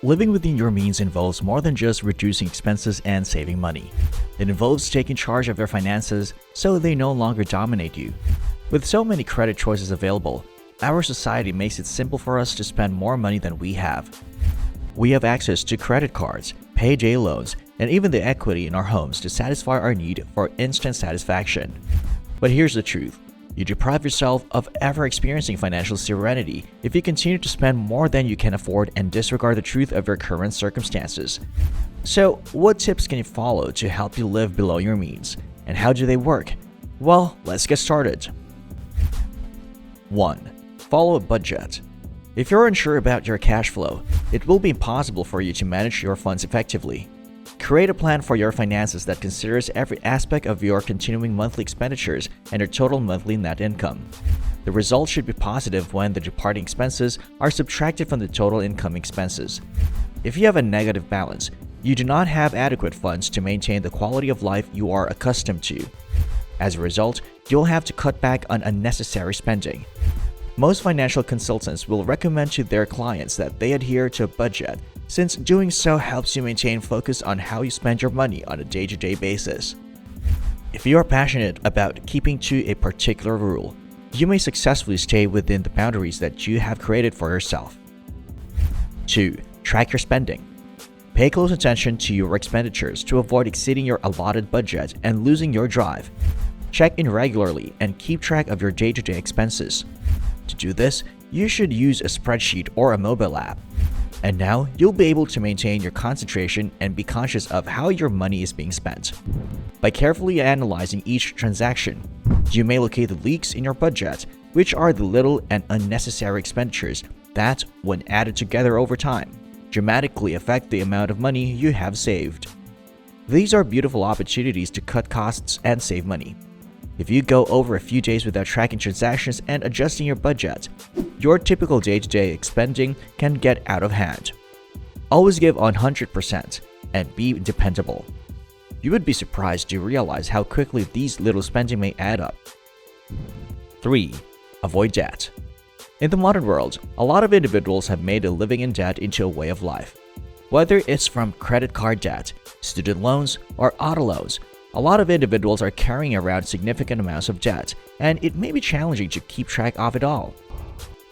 Living within your means involves more than just reducing expenses and saving money. It involves taking charge of your finances so they no longer dominate you. With so many credit choices available, our society makes it simple for us to spend more money than we have. We have access to credit cards, payday loans, and even the equity in our homes to satisfy our need for instant satisfaction. But here's the truth. You deprive yourself of ever experiencing financial serenity if you continue to spend more than you can afford and disregard the truth of your current circumstances. So, what tips can you follow to help you live below your means? And how do they work? Well, let's get started. 1. Follow a budget. If you're unsure about your cash flow, it will be impossible for you to manage your funds effectively. Create a plan for your finances that considers every aspect of your continuing monthly expenditures and your total monthly net income. The result should be positive when the departing expenses are subtracted from the total income expenses. If you have a negative balance, you do not have adequate funds to maintain the quality of life you are accustomed to. As a result, you'll have to cut back on unnecessary spending. Most financial consultants will recommend to their clients that they adhere to a budget, since doing so helps you maintain focus on how you spend your money on a day-to-day basis. If you are passionate about keeping to a particular rule, you may successfully stay within the boundaries that you have created for yourself. 2. Track your spending. Pay close attention to your expenditures to avoid exceeding your allotted budget and losing your drive. Check in regularly and keep track of your day-to-day expenses. To do this, you should use a spreadsheet or a mobile app. And now, you'll be able to maintain your concentration and be conscious of how your money is being spent. By carefully analyzing each transaction, you may locate the leaks in your budget, which are the little and unnecessary expenditures that, when added together over time, dramatically affect the amount of money you have saved. These are beautiful opportunities to cut costs and save money. If you go over a few days without tracking transactions and adjusting your budget, your typical day-to-day expending can get out of hand. Always give 100% and be dependable. You would be surprised to realize how quickly these little spending may add up. 3. Avoid debt. In the modern world, a lot of individuals have made a living in debt into a way of life. Whether it's from credit card debt, student loans, or auto loans, a lot of individuals are carrying around significant amounts of debt, and it may be challenging to keep track of it all.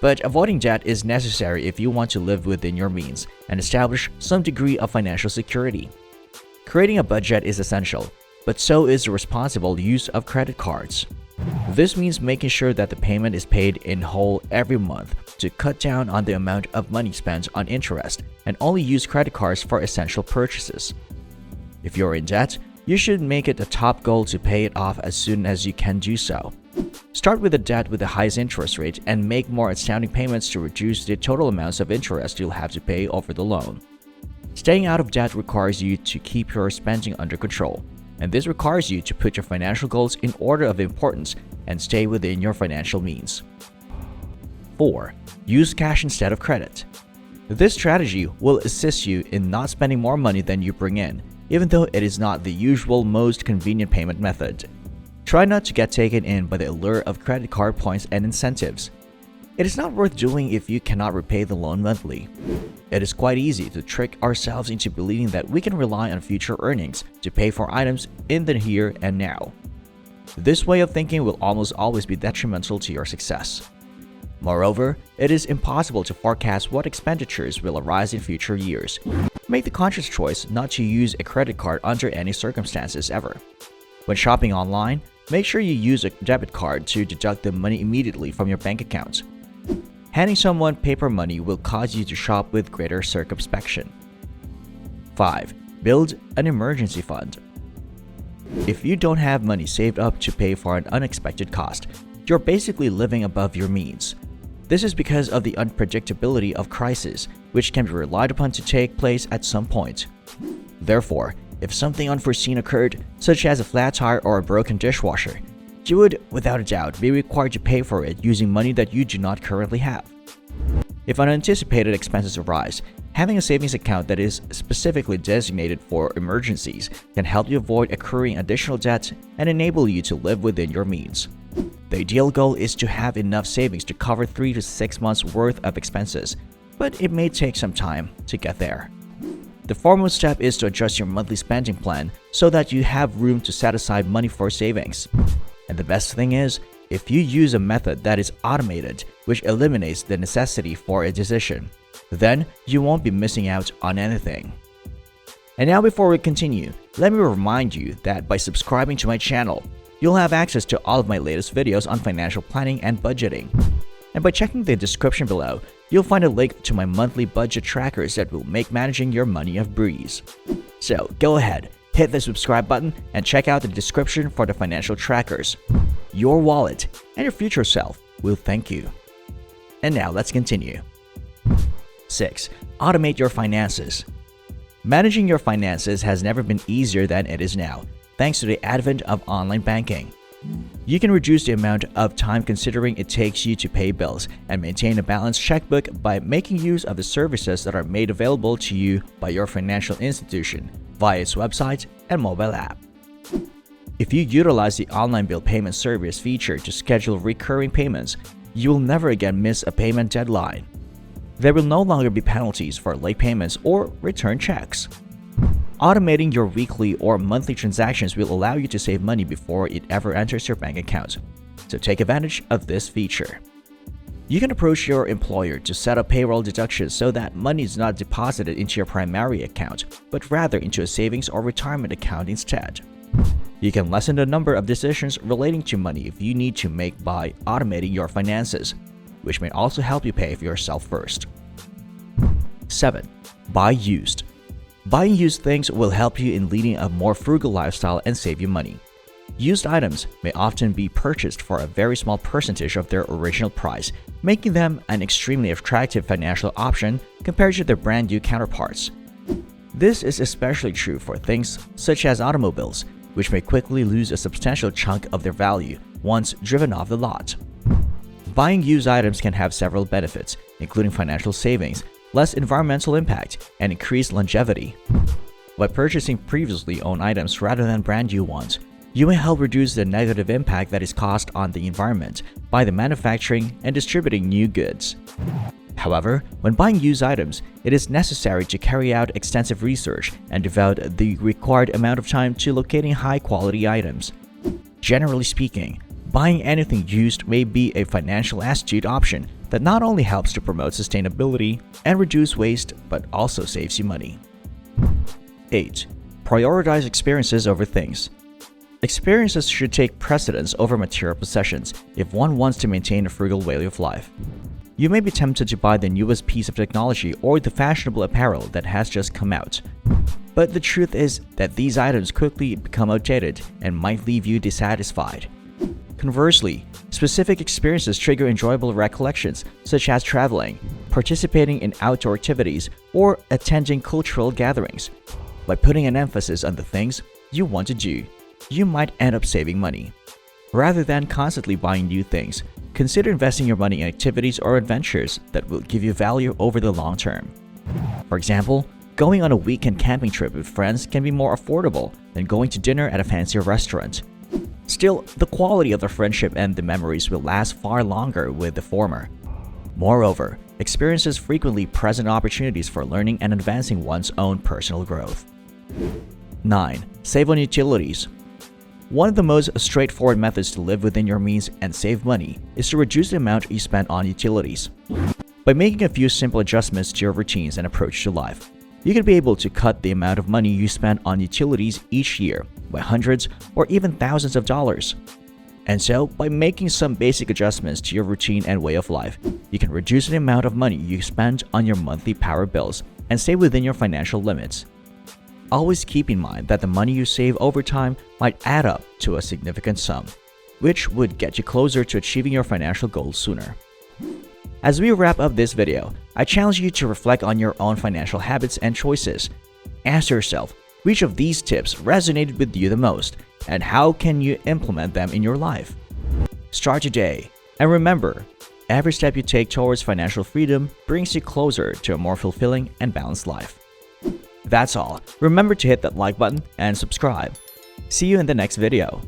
But avoiding debt is necessary if you want to live within your means and establish some degree of financial security. Creating a budget is essential, but so is the responsible use of credit cards. This means making sure that the payment is paid in whole every month to cut down on the amount of money spent on interest and only use credit cards for essential purchases. If you're in debt, you should make it a top goal to pay it off as soon as you can do so. Start with a debt with the highest interest rate and make more astounding payments to reduce the total amounts of interest you'll have to pay over the loan. Staying out of debt requires you to keep your spending under control, and this requires you to put your financial goals in order of importance and stay within your financial means. 4. Use cash instead of credit. This strategy will assist you in not spending more money than you bring in, even though it is not the usual most convenient payment method. Try not to get taken in by the allure of credit card points and incentives. It is not worth doing if you cannot repay the loan monthly. It is quite easy to trick ourselves into believing that we can rely on future earnings to pay for items in the here and now. This way of thinking will almost always be detrimental to your success. Moreover, it is impossible to forecast what expenditures will arise in future years. Make the conscious choice not to use a credit card under any circumstances ever. When shopping online, make sure you use a debit card to deduct the money immediately from your bank account. Handing someone paper money will cause you to shop with greater circumspection. 5. Build an emergency fund. If you don't have money saved up to pay for an unexpected cost, you're basically living above your means. This is because of the unpredictability of crises, which can be relied upon to take place at some point. Therefore, if something unforeseen occurred, such as a flat tire or a broken dishwasher, you would, without a doubt, be required to pay for it using money that you do not currently have. If unanticipated expenses arise, having a savings account that is specifically designated for emergencies can help you avoid accruing additional debt and enable you to live within your means. The ideal goal is to have enough savings to cover 3 to 6 months worth of expenses, but it may take some time to get there. The foremost step is to adjust your monthly spending plan so that you have room to set aside money for savings. And the best thing is, if you use a method that is automated, which eliminates the necessity for a decision, then you won't be missing out on anything. And now before we continue, let me remind you that by subscribing to my channel, you'll have access to all of my latest videos on financial planning and budgeting. And by checking the description below, you'll find a link to my monthly budget trackers that will make managing your money a breeze. So go ahead, hit the subscribe button and check out the description for the financial trackers. Your wallet and your future self will thank you. And now let's continue. 6. Automate your finances. Managing your finances has never been easier than it is now, thanks to the advent of online banking. You can reduce the amount of time considering it takes you to pay bills and maintain a balanced checkbook by making use of the services that are made available to you by your financial institution via its website and mobile app. If you utilize the online bill payment service feature to schedule recurring payments, you will never again miss a payment deadline. There will no longer be penalties for late payments or return checks. Automating your weekly or monthly transactions will allow you to save money before it ever enters your bank account, so take advantage of this feature. You can approach your employer to set up payroll deductions so that money is not deposited into your primary account, but rather into a savings or retirement account instead. You can lessen the number of decisions relating to money if you need to make by automating your finances, which may also help you pay for yourself first. 7. Buy used. Buying used things will help you in leading a more frugal lifestyle and save you money. Used items may often be purchased for a very small percentage of their original price, making them an extremely attractive financial option compared to their brand new counterparts. This is especially true for things such as automobiles, which may quickly lose a substantial chunk of their value once driven off the lot. Buying used items can have several benefits, including financial savings, less environmental impact, and increased longevity. By purchasing previously owned items rather than brand new ones, you may help reduce the negative impact that is caused on the environment by the manufacturing and distributing new goods. However, when buying used items, it is necessary to carry out extensive research and devote the required amount of time to locating high-quality items. Generally speaking, buying anything used may be a financial astute option that not only helps to promote sustainability and reduce waste, but also saves you money. 8. Prioritize experiences over things. Experiences should take precedence over material possessions if one wants to maintain a frugal way of life. You may be tempted to buy the newest piece of technology or the fashionable apparel that has just come out. But the truth is that these items quickly become outdated and might leave you dissatisfied. Conversely, specific experiences trigger enjoyable recollections, such as traveling, participating in outdoor activities, or attending cultural gatherings. By putting an emphasis on the things you want to do, you might end up saving money. Rather than constantly buying new things, consider investing your money in activities or adventures that will give you value over the long term. For example, going on a weekend camping trip with friends can be more affordable than going to dinner at a fancier restaurant. Still, the quality of the friendship and the memories will last far longer with the former. Moreover, experiences frequently present opportunities for learning and advancing one's own personal growth. 9. Save on utilities. One of the most straightforward methods to live within your means and save money is to reduce the amount you spend on utilities. By making a few simple adjustments to your routines and approach to life, you can be able to cut the amount of money you spend on utilities each year by hundreds or even thousands of dollars. And so, by making some basic adjustments to your routine and way of life, you can reduce the amount of money you spend on your monthly power bills and stay within your financial limits. Always keep in mind that the money you save over time might add up to a significant sum, which would get you closer to achieving your financial goals sooner. As we wrap up this video, I challenge you to reflect on your own financial habits and choices. Ask yourself, which of these tips resonated with you the most, and how can you implement them in your life? Start today, and remember, every step you take towards financial freedom brings you closer to a more fulfilling and balanced life. That's all. Remember to hit that like button and subscribe. See you in the next video.